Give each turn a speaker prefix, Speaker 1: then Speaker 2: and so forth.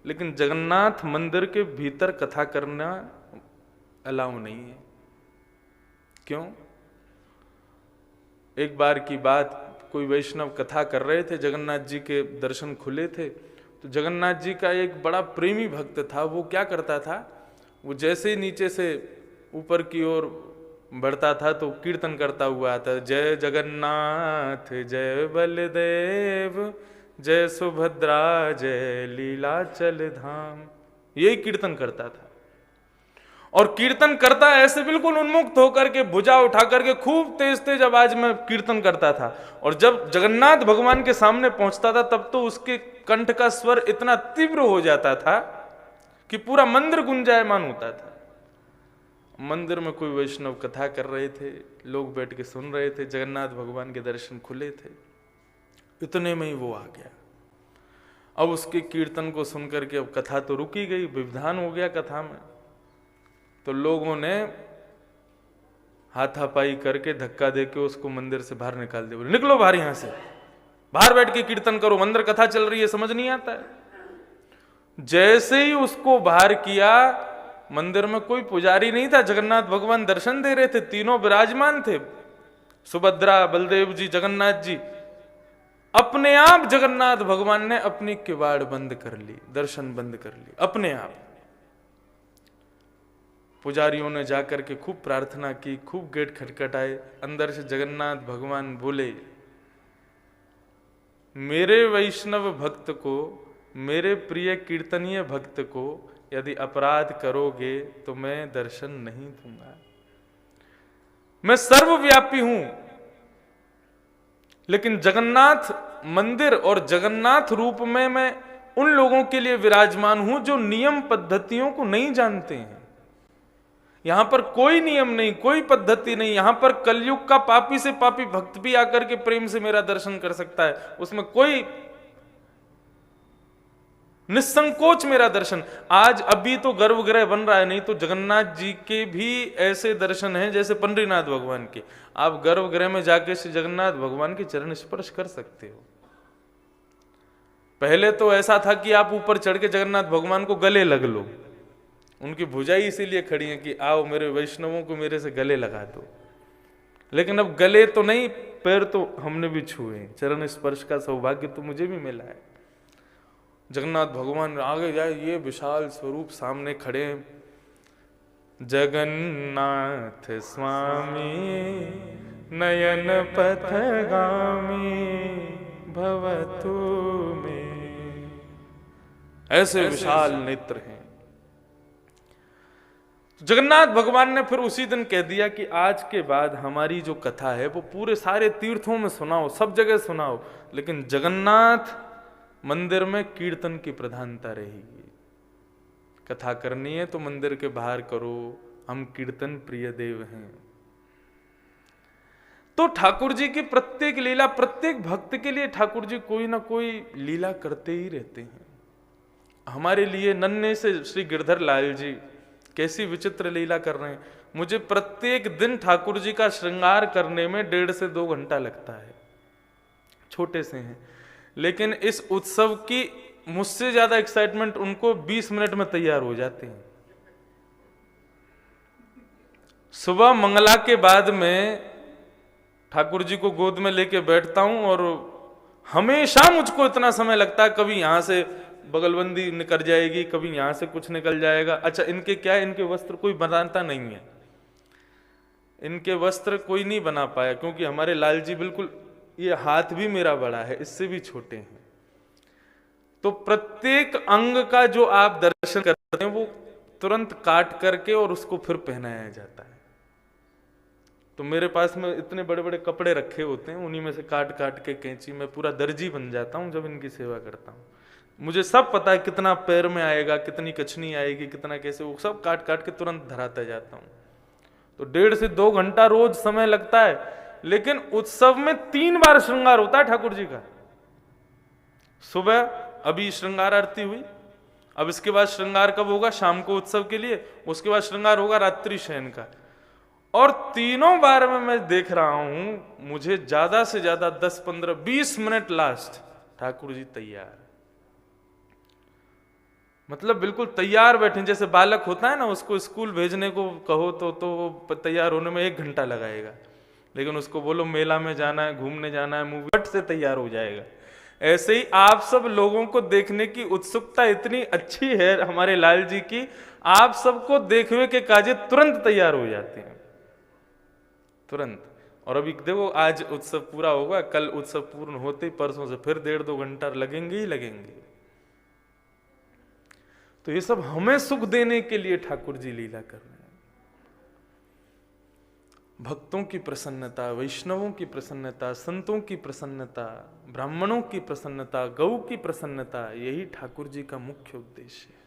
Speaker 1: लेकिन जगन्नाथ मंदिर के भीतर कथा करना अलाउ नहीं है। क्यों? एक बार की बात, कोई वैष्णव कथा कर रहे थे, जगन्नाथ जी के दर्शन खुले थे, तो जगन्नाथ जी का एक बड़ा प्रेमी भक्त था। वो क्या करता था, वो जैसे ही नीचे से ऊपर की ओर बढ़ता था तो कीर्तन करता हुआ आता, जय जगन्नाथ जय बलदेव जय सुभद्रा जय लीलाचल धाम, यही कीर्तन करता था। और कीर्तन करता ऐसे बिल्कुल उन्मुक्त होकर के, भुजा उठा करके खूब तेज तेज आवाज में कीर्तन करता था। और जब जगन्नाथ भगवान के सामने पहुंचता था तब तो उसके कंठ का स्वर इतना तीव्र हो जाता था कि पूरा मंदिर गुंजायमान होता था। मंदिर में कोई वैष्णव कथा कर रहे थे, लोग बैठ के सुन रहे थे, जगन्नाथ भगवान के दर्शन खुले थे। इतने में ही वो आ गया। अब उसके कीर्तन को सुनकर के अब कथा तो रुकी गई, विविधान हो गया कथा में। तो लोगों ने हाथापाई करके धक्का देके उसको मंदिर से बाहर निकाल दिया। बोले निकलो बाहर, यहां से बाहर बैठ के कीर्तन करो, मंदिर कथा चल रही है, समझ नहीं आता है। जैसे ही उसको बाहर किया, मंदिर में कोई पुजारी नहीं था, जगन्नाथ भगवान दर्शन दे रहे थे, तीनों विराजमान थे, सुभद्रा, बलदेव जी, जगन्नाथ जी। अपने आप जगन्नाथ भगवान ने अपनी किवाड़ बंद कर ली, दर्शन बंद कर ली अपने आप। पुजारियों ने जाकर के खूब प्रार्थना की, खूब गेट खटखटाए। अंदर से जगन्नाथ भगवान बोले, मेरे वैष्णव भक्त को, मेरे प्रिय कीर्तनीय भक्त को यदि अपराध करोगे तो मैं दर्शन नहीं दूंगा। मैं सर्वव्यापी हूं, लेकिन जगन्नाथ मंदिर और जगन्नाथ रूप में मैं उन लोगों के लिए विराजमान हूं जो नियम पद्धतियों को नहीं जानते हैं। यहां पर कोई नियम नहीं, कोई पद्धति नहीं। यहां पर कलयुग का पापी से पापी भक्त भी आकर के प्रेम से मेरा दर्शन कर सकता है, उसमें कोई निसंकोच मेरा दर्शन। आज अभी तो गर्भगृह बन रहा है, नहीं तो जगन्नाथ जी के भी ऐसे दर्शन हैं जैसे पंडरीनाथ भगवान के। आप गर्भगृह में जाके श्री जगन्नाथ भगवान के चरण स्पर्श कर सकते हो। पहले तो ऐसा था कि आप ऊपर चढ़ के जगन्नाथ भगवान को गले लग लो, उनकी भुजाई इसीलिए खड़ी है कि आओ मेरे वैष्णवों को मेरे से गले लगा दो। लेकिन अब गले तो नहीं, पैर तो हमने भी छुए, चरण स्पर्श का सौभाग्य तो मुझे भी मिला है। जगन्नाथ भगवान आगे जाए, ये विशाल स्वरूप सामने खड़े हैं, जगन्नाथ स्वामी नयन पथगामी भवतु में, ऐसे विशाल नेत्र हैं। जगन्नाथ भगवान ने फिर उसी दिन कह दिया कि आज के बाद हमारी जो कथा है वो पूरे सारे तीर्थों में सुनाओ, सब जगह सुनाओ, लेकिन जगन्नाथ मंदिर में कीर्तन की प्रधानता रहेगी। कथा करनी है तो मंदिर के बाहर करो, हम कीर्तन प्रिय देव हैं। तो ठाकुर जी की प्रत्येक लीला, प्रत्येक भक्त के लिए ठाकुर जी कोई ना कोई लीला करते ही रहते हैं। हमारे लिए नन्हे से श्री गिरधर लाल जी कैसी विचित्र लीला कर रहे हैं। मुझे प्रत्येक दिन ठाकुर जी का श्रृंगार करने में 1.5 से 2 घंटा लगता है। छोटे से हैं, लेकिन इस उत्सव की मुझसे ज्यादा एक्साइटमेंट उनको 20 मिनट में तैयार हो जाते हैं। सुबह मंगला के बाद में ठाकुर जी को गोद में लेके बैठता हूं और हमेशा मुझको इतना समय लगता है, कभी यहां से बगलबंदी निकल जाएगी, कभी यहां से कुछ निकल जाएगा। अच्छा, इनके क्या है, इनके वस्त्र कोई बनाता नहीं है, इनके वस्त्र कोई नहीं बना पाया, क्योंकि हमारे लाल जी बिल्कुल, ये हाथ भी मेरा बड़ा है, इससे भी छोटे हैं। तो प्रत्येक अंग का जो आप दर्शन करते हैं वो तुरंत काट करके और उसको फिर पहनाया जाता है। तो मेरे पास में इतने बड़े बड़े कपड़े रखे होते हैं, उन्हीं में से काट काट के कैंची, मैं पूरा दर्जी बन जाता हूं जब इनकी सेवा करता हूं। मुझे सब पता है कितना पैर में आएगा, कितनी कछनी आएगी, कितना कैसे, वो सब काट काट के तुरंत धराता जाता हूं। तो 1.5 से 2 घंटा रोज समय लगता है, लेकिन उत्सव में 3 बार श्रृंगार होता है ठाकुर जी का। सुबह अभी श्रृंगार आरती हुई, अब इसके बाद श्रृंगार कब होगा, शाम को उत्सव के लिए, उसके बाद श्रृंगार होगा रात्रि शयन का। और तीनों बार में मैं देख रहा हूं, मुझे ज्यादा से ज्यादा 10, 15, 20 मिनट लास्ट ठाकुर जी तैयार। मतलब बिल्कुल तैयार बैठे, जैसे बालक होता है ना, उसको स्कूल भेजने को कहो तो वो तैयार होने में 1 घंटा लगाएगा, लेकिन उसको बोलो मेला में जाना है, घूमने जाना है, मूवी फट से तैयार हो जाएगा। ऐसे ही आप सब लोगों को देखने की उत्सुकता इतनी अच्छी है हमारे लाल जी की, आप सबको देखने के काजे तुरंत तैयार हो जाते हैं, तुरंत। और अभी देखो आज उत्सव पूरा होगा, कल उत्सव पूर्ण होते ही परसों से फिर 1.5-2 घंटा लगेंगे ही लगेंगे। तो ये सब हमें सुख देने के लिए ठाकुर जी लीला कर रहे हैं। भक्तों की प्रसन्नता, वैष्णवों की प्रसन्नता, संतों की प्रसन्नता, ब्राह्मणों की प्रसन्नता, गौ की प्रसन्नता, यही ठाकुर जी का मुख्य उद्देश्य है।